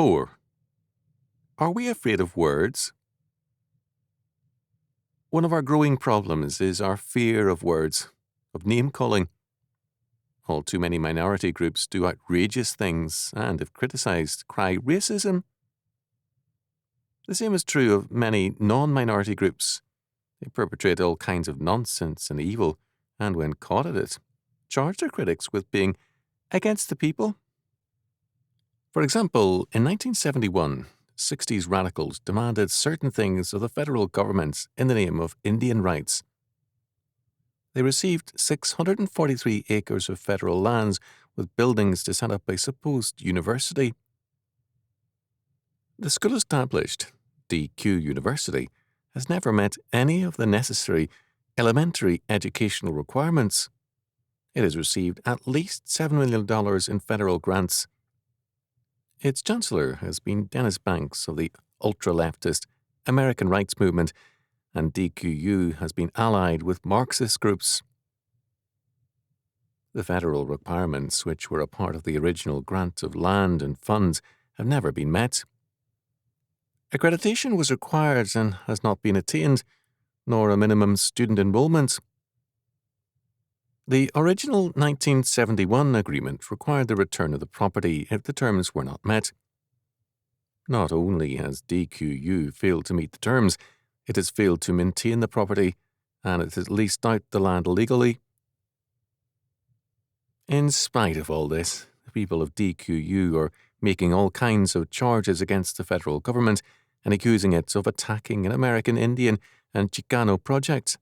4. Are we afraid of words? One of our growing problems is our fear of words, of name-calling. All too many minority groups do outrageous things and, if criticized, cry racism. The same is true of many non-minority groups. They perpetrate all kinds of nonsense and evil, and when caught at it, charge their critics with being against the people. For example, in 1971, 60s radicals demanded certain things of the federal government in the name of Indian rights. They received 643 acres of federal lands with buildings to set up a supposed university. The school established, DQ University, has never met any of the necessary elementary educational requirements. It has received at least $7 million in federal grants. Its chancellor has been Dennis Banks of the ultra-leftist American rights movement, and DQU has been allied with Marxist groups. The federal requirements, which were a part of the original grant of land and funds, have never been met. Accreditation was required and has not been attained, nor a minimum student enrollment. The original 1971 agreement required the return of the property if the terms were not met. Not only has DQU failed to meet the terms, it has failed to maintain the property, and it has leased out the land illegally. In spite of all this, the people of DQU are making all kinds of charges against the federal government and accusing it of attacking an American Indian and Chicano projects.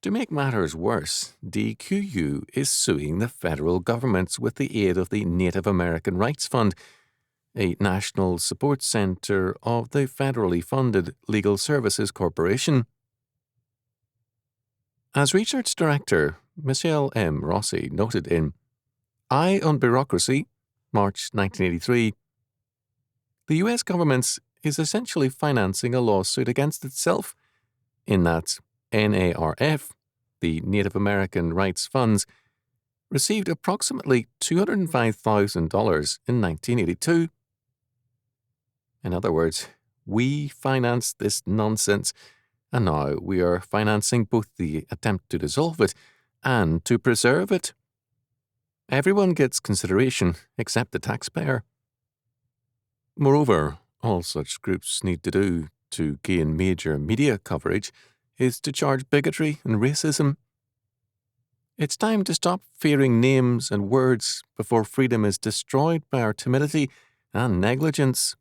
To make matters worse, DQU is suing the federal government with the aid of the Native American Rights Fund, a national support center of the federally funded Legal Services Corporation. As research director, Michelle M. Rossi noted in Eye on Bureaucracy, March 1983, the U.S. government is essentially financing a lawsuit against itself, in that NARF, the Native American Rights Funds, received approximately $205,000 in 1982. In other words, we financed this nonsense, and now we are financing both the attempt to dissolve it and to preserve it. Everyone gets consideration except the taxpayer. Moreover, all such groups need to do to gain major media coverage is to charge bigotry and racism. It's time to stop fearing names and words before freedom is destroyed by our timidity and negligence.